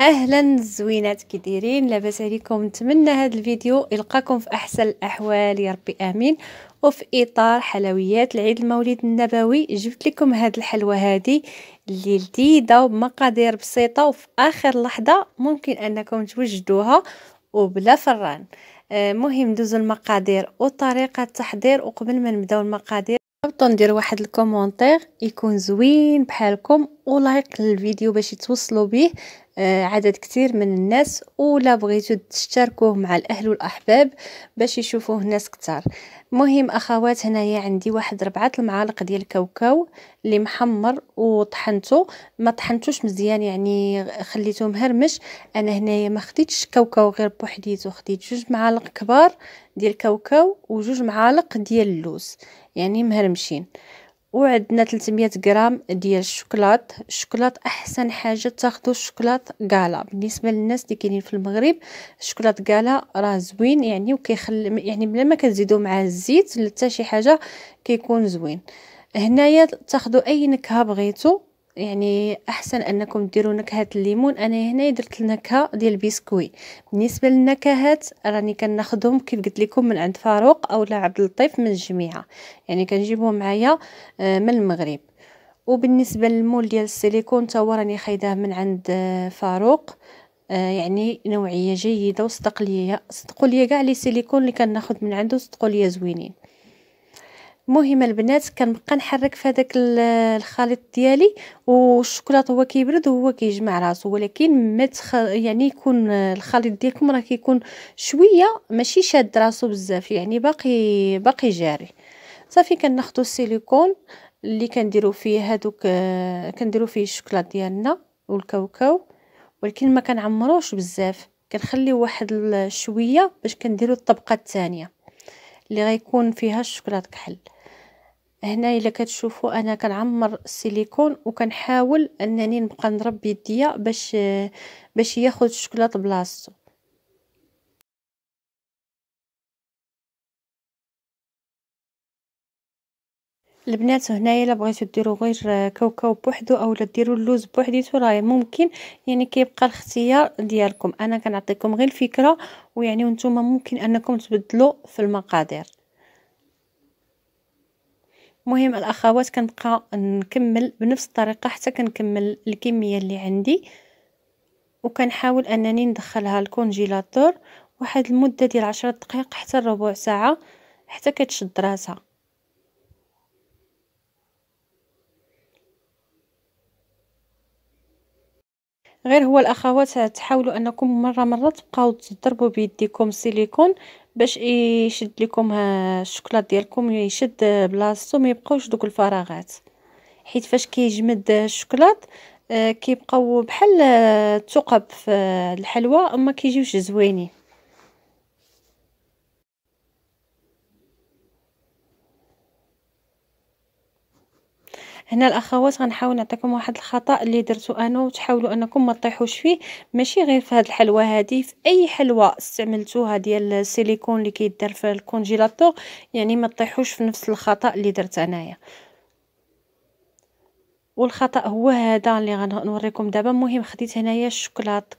اهلا الزوينات، كي دايرين؟ لاباس عليكم؟ نتمنى هذا الفيديو يلقاكم في احسن الاحوال يا ربي امين. وفي اطار حلويات العيد المولد النبوي جبت لكم هذه الحلوى هذه اللي لذيذه وبمقادير بسيطه، وفي اخر لحظه ممكن انكم توجدوها وبلا فران. مهم ندوزو المقادير وطريقه التحضير. وقبل ما نبداو المقادير حاولوا نديروا واحد الكومونتير يكون زوين بحالكم، ولايك للفيديو باش توصلوا به عدد كتير من الناس، ولا بغيتوا تشتركوه مع الاهل والاحباب باش يشوفوه ناس كتار. مهم اخوات، هنايا عندي واحد 4 المعالق ديال الكاوكاو اللي محمر وطحنته. ما طحنتوش مزيان، يعني خليته مهرمش. انا هنايا ما خديتش كاوكاو غير بوحديته، خديت 2 معالق كبار ديال الكاوكاو و2 معالق ديال اللوز يعني مهرمشين. وعندنا 300 غرام ديال الشوكولات احسن حاجه تاخذوا الشوكولات كالا. بالنسبه للناس اللي كاينين في المغرب الشوكولات كالا راه زوين يعني، وكيخلي يعني بلا ما كتزيدوا معاه الزيت ولا حتى شي حاجه كيكون زوين. هنايا تاخذوا اي نكهه بغيتوا، يعني احسن انكم ديروا نكهه الليمون. انا هنا درت النكهه ديال البسكوي. بالنسبه للنكهات راني كناخذهم كيف قلت لكم من عند فاروق اولا عبد اللطيف من الجميعه، يعني كنجيبهم معايا من المغرب. وبالنسبه للمول ديال السيليكون تا هو راني خايداه من عند فاروق. يعني نوعيه جيده صدقوا لي كاع لي سيليكون اللي كناخذ من عنده صدقوا لي زوينين. مهم البنات كنبقى نحرك في هذاك الخليط ديالي، والشوكولاط هو كيبرد وهو كيجمع راسو، ولكن ما يعني يكون الخليط ديالكم راه كيكون شويه ماشي شاد راسو بزاف، يعني باقي جاري. صافي كناخذوا السيليكون اللي كنديروا فيه هذوك كنديروا فيه الشوكولاط ديالنا والكاوكاو، ولكن ما كنعمروش بزاف، كنخليو واحد شويه باش كنديروا الطبقه الثانيه اللي غيكون فيها الشوكولاط كحل. هنا الا كتشوفوا انا كنعمر السيليكون وكنحاول انني نبقى نضرب بيديا باش ياخذ الشوكولاط بلاصتو. البنات هنايا الا بغيتو ديروا غير كاوكاو بوحدو اولا ديروا اللوز بوحديتو راه ممكن، يعني كيبقى الاختيار ديالكم. انا كنعطيكم غير الفكره، ويعني وانتم ممكن انكم تبدلوا في المقادير. مهم الاخوات كنبقى نكمل بنفس الطريقه حتى كنكمل الكميه اللي عندي، وكنحاول انني ندخلها الكونجيلاتور واحد المده ديال 10 دقائق حتى ربع ساعه حتى كتشد راسها. غير هو الاخوات تحاولوا انكم مره تبقاو تضربوا بيديكم سيليكون باش يشد لكم الشوكولاط ديالكم، يشد بلاصتو، ما يبقاوش دوك الفراغات، حيت فاش كيجمد الشوكولاط كيبقاو بحال الثقب في الحلوى، ما كيجيوش زوينين. هنا الاخوات غنحاول نعطيكم واحد الخطا اللي درتو انا وتحاولوا انكم ما تطيحوش فيه، ماشي غير في هذه الحلوى هذه، في اي حلوى استعملتوها ديال السيليكون اللي كيدار في الكونجيلاتور، يعني ما تطيحوش في نفس الخطا اللي درت انايا. والخطا هو هذا اللي غنوريكم دابا. مهم خديت هنايا الشوكولاط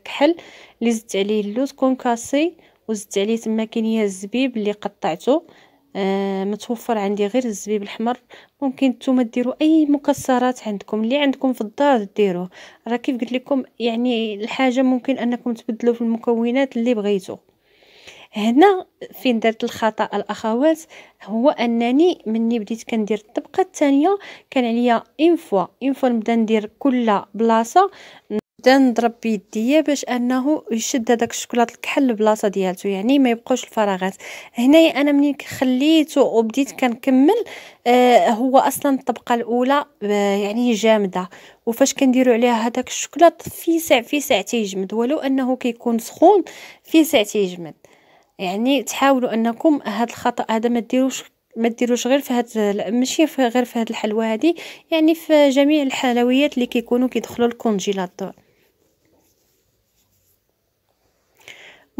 كحل اللي زدت عليه اللوز كونكاسي، وزدت عليه تما كاين الزبيب اللي قطعته. متوفر عندي غير الزبيب الحمر، ممكن نتوما ديروا اي مكسرات عندكم اللي عندكم في الدار ديروه. راه كيف قلت لكم يعني الحاجه ممكن انكم تبدلوا في المكونات اللي بغيتوا. هنا فين درت الخطأ الاخوات، هو انني مني بديت كندير الطبقه الثانيه كان عليا اون فوا نبدا ندير كل بلاصه نبدا نضرب بيديا باش انه يشد هذاك الشوكولاط الكحل البلاصه ديالته، يعني ما يبقوش الفراغات. هنايا انا منين خليته وبديت كنكمل هو اصلا الطبقه الاولى يعني جامده، وفاش كنديروا عليها هذاك الشوكولاط في ساعه تيجمد، ولو انه كيكون سخون في ساعه تيجمد. يعني تحاولوا انكم هذا الخطا هذا ما ديروش غير في هذا، ماشي غير في هذه الحلوى هذه، يعني في جميع الحلويات اللي كيكونوا كيدخلوا الكونجيلاتور.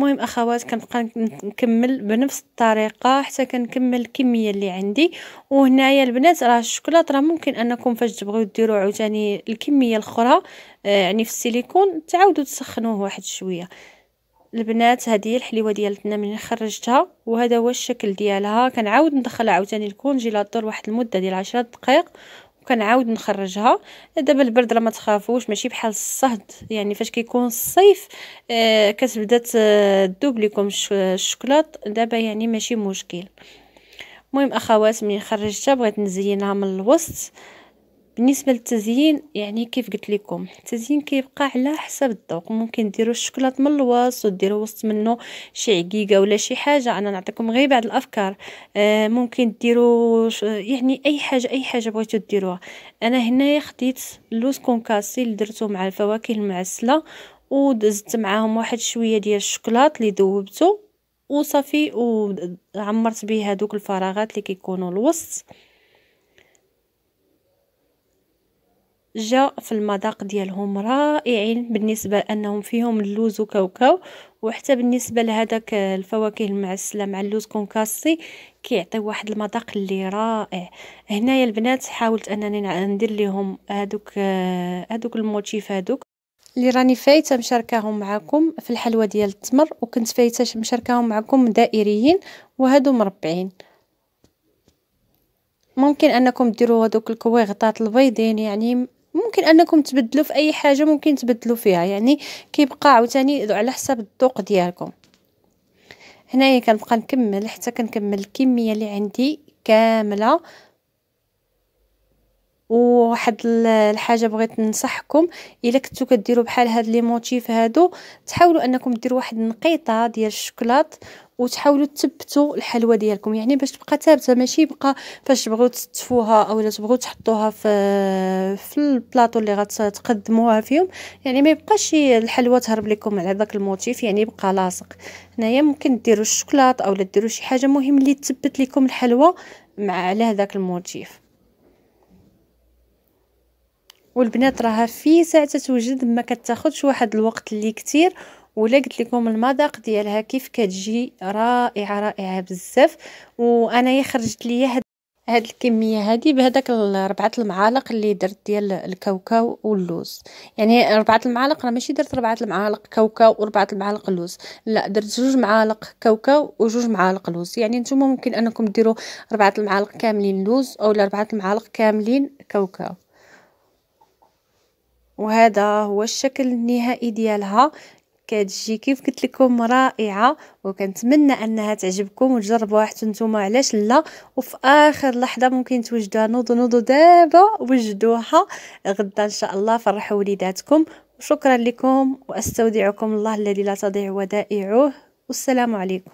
المهم اخوات كنبقى نكمل بنفس الطريقه حتى كنكمل الكميه اللي عندي. وهنايا البنات راه الشوكولاط راه ممكن انكم فاش تبغيو ديروا عاوتاني الكميه الاخرى يعني في السيليكون تعاودوا تسخنوه واحد شويه. البنات هذه هي الحليوه ديالتنا من خرجتها، وهذا هو الشكل ديالها. كنعاود ندخلها عاوتاني الكونجيلاتور واحد المده ديال 10 دقائق وكنعاود نخرجها. دابا البرد راه ما تخافوش ماشي بحال الصهد، يعني فاش كيكون الصيف كتبدا تذوب لكم الشوكولاط، دابا يعني ماشي مشكل. المهم اخوات ملي خرجتها بغيت نزينها من الوسط. بالنسبه للتزيين يعني كيف قلت لكم التزيين كيبقى على حسب الذوق، ممكن ديروا الشوكولاط من الوسط وديروا وسط منه شي عقيقه ولا شي حاجه. انا نعطيكم غير بعض الافكار. ممكن ديروا يعني اي حاجه بغيتو ديروها. انا هنايا خديت اللوز كونكاسي اللي درته مع الفواكه المعسله ودزت معاهم واحد شويه ديال الشوكولاط اللي ذوبته وصافي، وعمرت به هذوك الفراغات اللي كيكونوا الوسط. جا في المذاق ديالهم رائعين بالنسبه لانهم فيهم اللوز وكاوكاو، وحتى بالنسبه لهذاك الفواكه المعسله مع اللوز كونكاسي كيعطي واحد المذاق اللي رائع. هنايا البنات حاولت انني ندير لهم هذوك الموتيف هذوك اللي راني فايته مشاركاهم معكم في الحلوى ديال التمر، وكنت فايته مشاركاهم معكم دائريين وهادو مربعين. ممكن انكم ديروا هذوك الكويغطات البيضين، يعني ممكن انكم تبدلوا في اي حاجه ممكن تبدلوا فيها، يعني كيبقى عاوتاني على حسب الذوق ديالكم. هنايا كنبقى نكمل حتى كنكمل الكميه اللي عندي كامله. وواحد الحاجه بغيت ننصحكم، الا كنتو كديروا بحال هاد لي موتيف هادو تحاولوا انكم ديروا واحد النقيطه ديال الشوكولاط وتحاولوا تثبتوا الحلوى ديالكم، يعني باش تبقى ثابته ماشي يبقى فاش تبغيو تستفوها اولا تبغيو تحطوها في البلاطو اللي غتقدموها فيهم، يعني ما يبقاش الحلوى تهرب لكم على داك الموتيف، يعني يبقى لاصق. هنايا ممكن ديروا الشوكولاط اولا ديروا شي حاجه مهم اللي تثبت لكم الحلوى مع على هذاك الموتيف. والبنات راها في ساعه تتوجد، ما كتاخذش واحد الوقت اللي كتير، ولا قلت لكم المذاق ديالها كيف كتجي رائعه رائعه بزاف. وانايا خرجت ليا هاد الكميه هادي بهذاك 4 المعالق اللي درت ديال الكاوكاو واللوز. يعني 4 المعالق راه ماشي درت 4 المعالق كاوكاو و4 المعالق اللوز، لا درت 2 معالق كاوكاو و2 معالق لوز. يعني نتوما ممكن انكم ديروا 4 المعالق كاملين لوز اولا 4 المعالق كاملين كاوكاو. وهذا هو الشكل النهائي ديالها. كتجي كيف قلت لكم رائعه، وكنتمنى انها تعجبكم وتجربوها حتى نتوما، علاش لا. وفي اخر لحظه ممكن توجدوها، نوضوا دابا وجدوها، غدا ان شاء الله فرحوا وليداتكم. وشكرا لكم واستودعكم الله الذي لا تضيع ودائعه، والسلام عليكم.